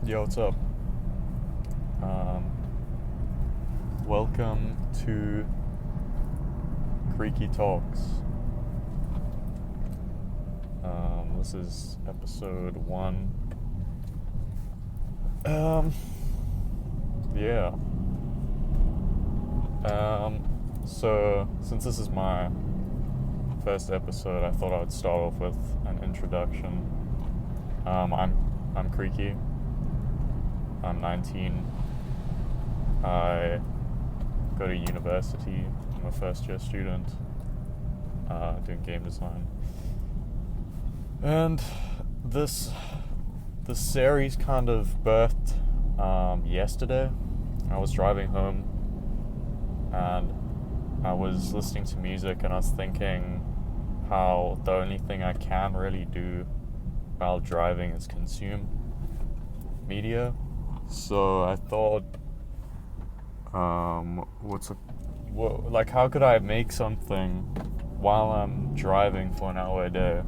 Yo, what's up? Welcome to Creaky Talks. This is episode 1. Yeah. So since this is my first episode, I thought I would start off with an introduction. I'm Creaky. I'm 19. I go to university. I'm a first year student doing game design. And this series kind of birthed yesterday. I was driving home and I was listening to music and I was thinking how the only thing I can really do while driving is consume media. So I thought, how could I make something while I'm driving for an hour a day?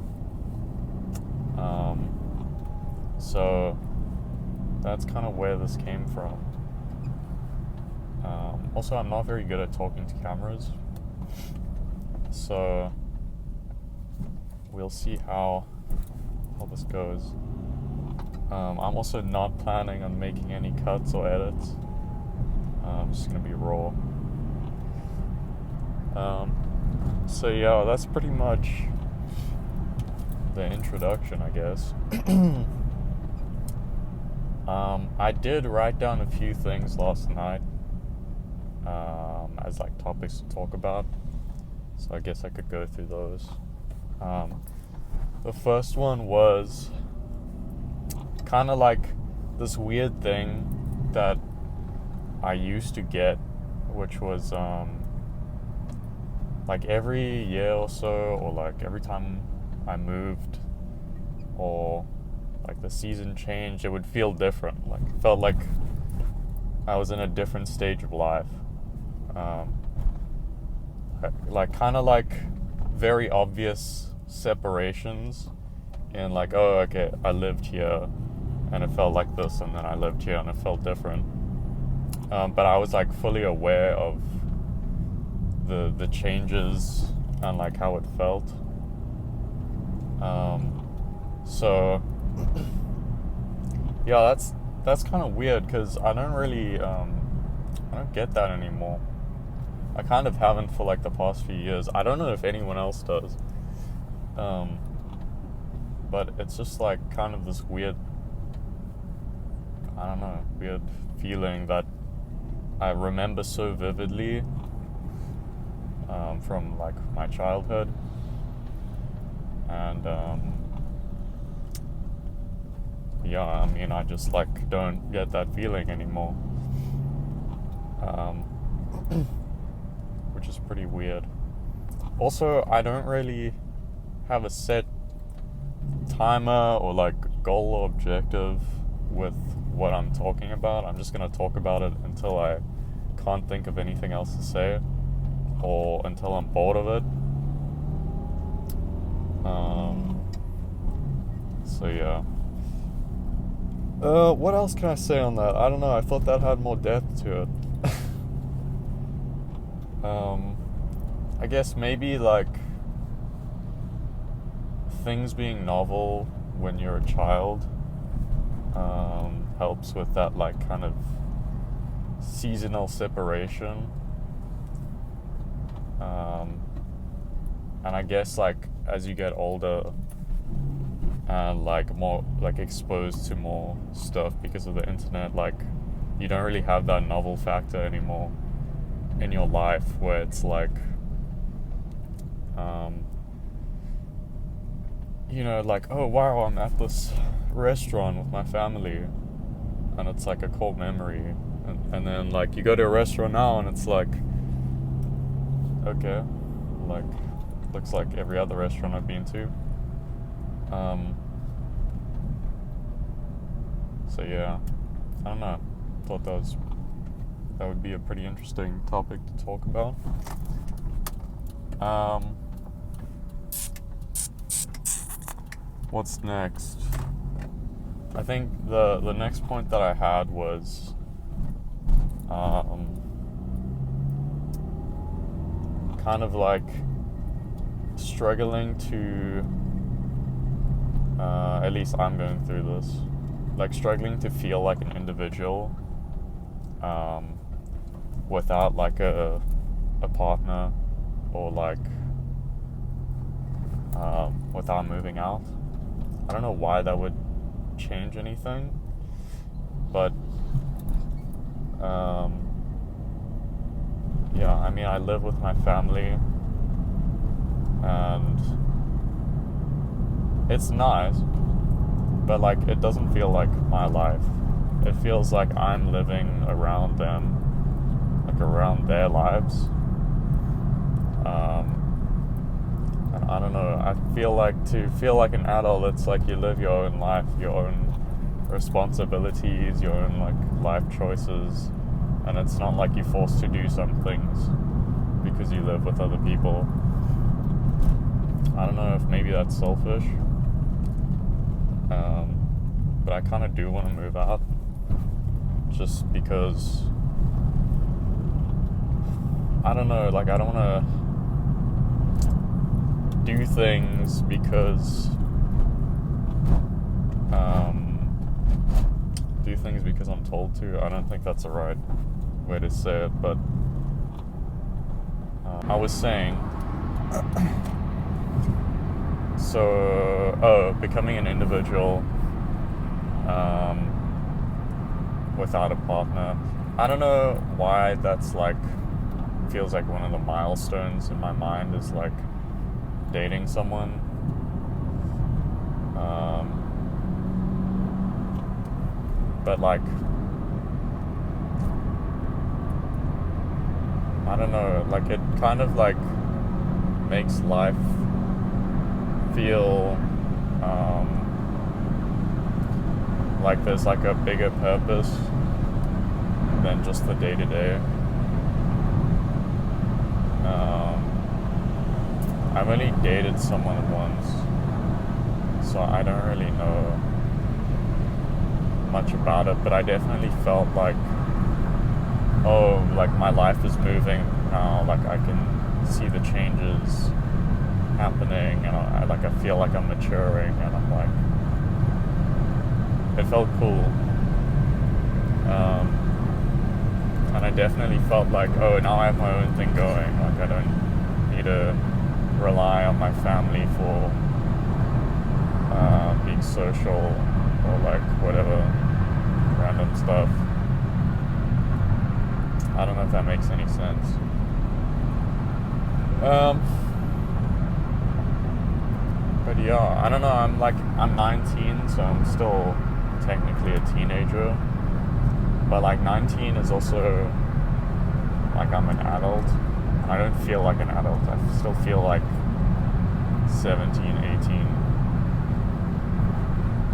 So that's kind of where this came from. Also, I'm not very good at talking to cameras, so we'll see how this goes. I'm also not planning on making any cuts or edits. I'm just gonna be raw. So yeah, that's pretty much the introduction, I guess. I did write down a few things last night as like topics to talk about, so I guess I could go through those. The first one was kind of like this weird thing that I used to get, which was like every year or so, or like every time I moved or like the season changed, it would feel different. Like it felt like I was in a different stage of life. Like kind of like very obvious separations in like, oh, okay, I lived here and it felt like this, and then I lived here and it felt different. But I was like fully aware of the changes and like how it felt. So yeah, that's kind of weird because I don't really I don't get that anymore. I kind of haven't for like the past few years. I don't know if anyone else does. But it's just like kind of this weird, I don't know, weird feeling that I remember so vividly from like my childhood. And yeah, I mean, I just like don't get that feeling anymore. Which is pretty weird. Also, I don't really have a set timer or like goal or objective with what I'm talking about. I'm just gonna talk about it until I can't think of anything else to say, or until I'm bored of it. So yeah. What else can I say on that? I don't know. I thought that had more depth to it. I guess maybe like things being novel when you're a child helps with that like kind of seasonal separation. And I guess like as you get older and like more like exposed to more stuff because of the internet, like you don't really have that novel factor anymore in your life where it's like you know, like, oh wow, I'm at this restaurant with my family and it's like a core memory, and then like you go to a restaurant now and it's like, okay, like looks like every other restaurant I've been to. So yeah, I don't know, thought that would be a pretty interesting topic to talk about. What's next? I think the next point that I had was kind of like struggling to, at least I'm going through this, like struggling to feel like an individual without like a partner, or like without moving out. I don't know why that would change anything, but yeah, I mean, I live with my family, and it's nice, but like it doesn't feel like my life. It feels like I'm living around them, like around their lives. And I don't know, I feel like to feel like an adult, it's like you live your own life, your own responsibilities, your own like life choices, and it's not like you're forced to do some things because you live with other people. I don't know if maybe that's selfish, but I kind of do want to move out, just because I don't know, like I don't want to do things because I'm told to. I don't think that's the right way to say it, but I was saying, so becoming an individual without a partner. I don't know why that's like feels like one of the milestones in my mind is like dating someone. But like I don't know, like it kind of like makes life feel like there's like a bigger purpose than just the day-to-day. I've only dated someone once, so I don't really know much about it, but I definitely felt like, oh, like my life is moving now, like I can see the changes happening, and I feel like I'm maturing, and I'm like, it felt cool. And I definitely felt like, oh, now I have my own thing going, like I don't need to rely on my family for being social or like whatever random stuff. I don't know if that makes any sense. But yeah, I don't know, I'm 19, so I'm still technically a teenager, but like 19 is also like I'm an adult. I don't feel like an adult. I still feel like 17, 18,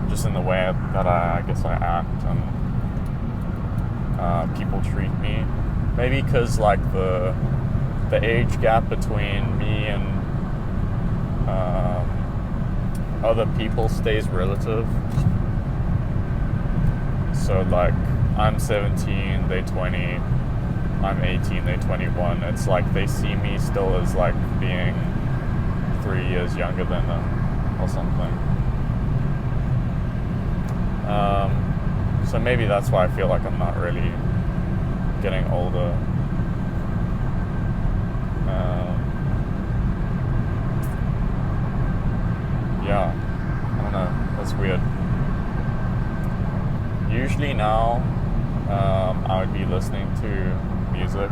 just in the way that I guess I act and people treat me. Maybe because like the age gap between me and other people stays relative. So like I'm 17, they 20, I'm 18, they 21. It's like they see me still as like being 3 years younger than them or something. So maybe that's why I feel like I'm not really getting older. Yeah, I don't know, that's weird. Usually now, I would be listening to music.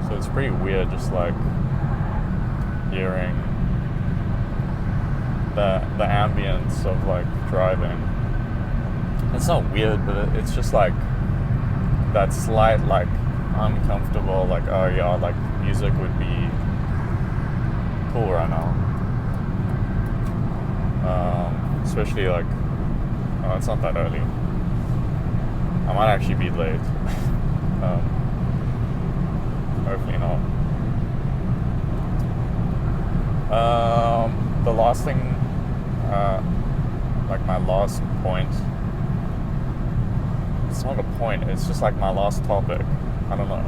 So it's pretty weird just like hearing the ambience of like driving. It's not weird, but it's just like that slight like uncomfortable, like, oh yeah, like music would be cool right now. Especially like, oh, it's not that early. I might actually be late. Hopefully not. The last thing like my last point. It's not a point, it's just like my last topic. I don't know.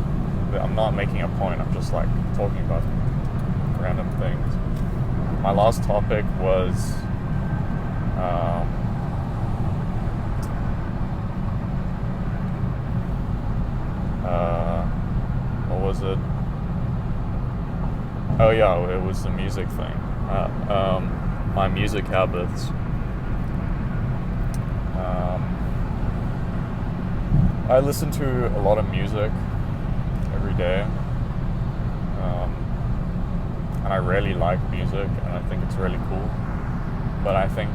I'm not making a point, I'm just like talking about random things. My last topic was what was it? Oh yeah, it was the music thing. My music habits. I listen to a lot of music every day, and I really like music, and I think it's really cool. But I think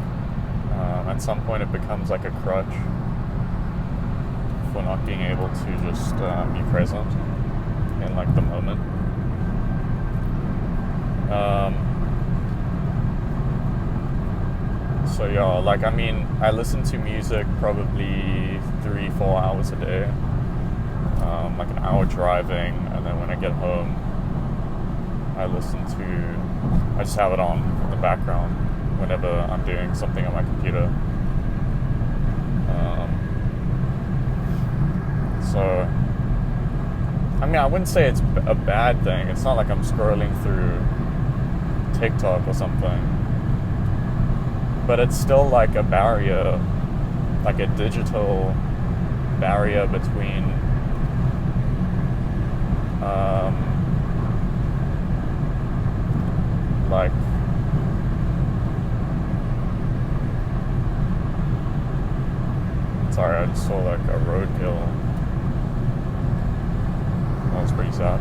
at some point it becomes like a crutch for not being able to just be present in like the moment. So yeah, like I mean, I listen to music probably 3-4 hours a day, like an hour driving, and then when I get home, I just have it on in the background whenever I'm doing something on my computer. So, I mean, I wouldn't say it's a bad thing. It's not like I'm scrolling through TikTok or something. But it's still like a barrier, like a digital barrier between like sorry, I just saw like a roadkill. That was pretty sad.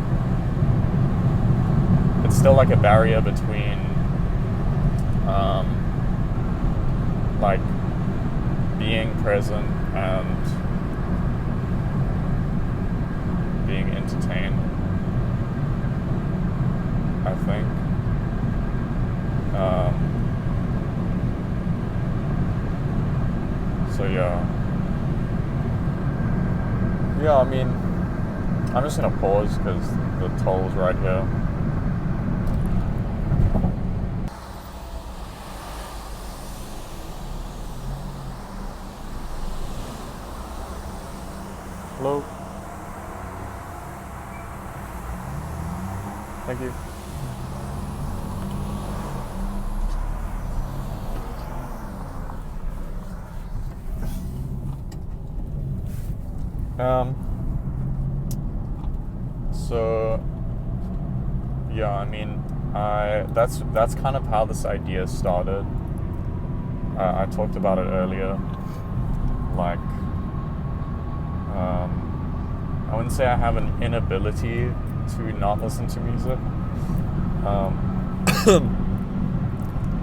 It's still like a barrier between like being present and being entertained, I think. So yeah, I mean, I'm just gonna pause because the toll's right here. Hello. Thank you. So yeah, I mean, that's kind of how this idea started. I talked about it earlier. Like, I wouldn't say I have an inability to not listen to music.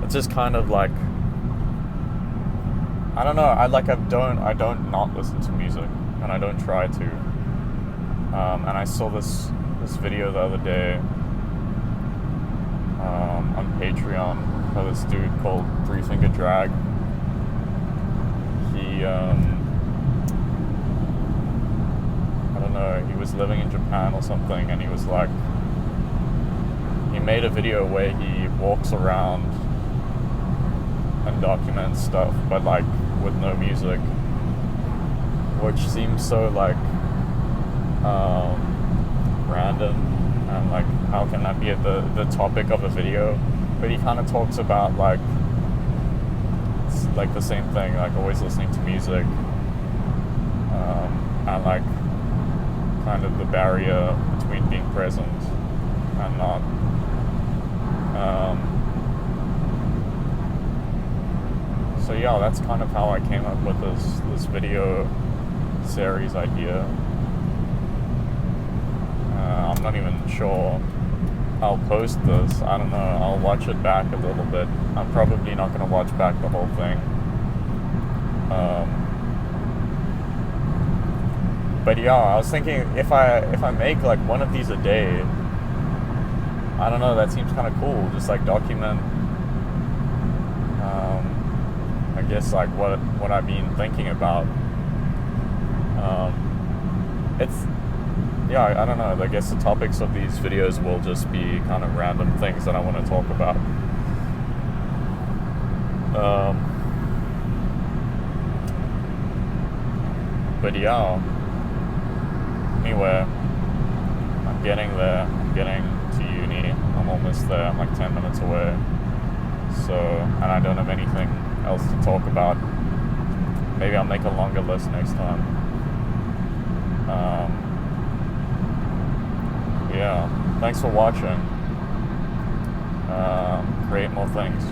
It's just kind of like, I don't know. I don't not listen to music, and I don't try to. And I saw this video the other day on Patreon by this dude called 3 Finger Drag. He I don't know, he was living in Japan or something, and he was like, he made a video where he walks around and documents stuff, but like with no music, which seems so like random, and like how can that be at the topic of a video? But he kind of talks about like, it's like the same thing, like always listening to music, and like kind of the barrier between being present and not. So yeah, that's kind of how I came up with this video series idea. I'm not even sure I'll post this. I don't know. I'll watch it back a little bit. I'm probably not going to watch back the whole thing. But yeah, I was thinking if I make like one of these a day, I don't know, that seems kind of cool. Just like document, I guess like what I've been thinking about. I don't know. I guess the topics of these videos will just be kind of random things that I want to talk about. But yeah, anyway, I'm getting there. I'm getting to uni. I'm almost there. I'm like 10 minutes away. So, and I don't have anything else to talk about. Maybe I'll make a longer list next time. Yeah, thanks for watching. Create more things.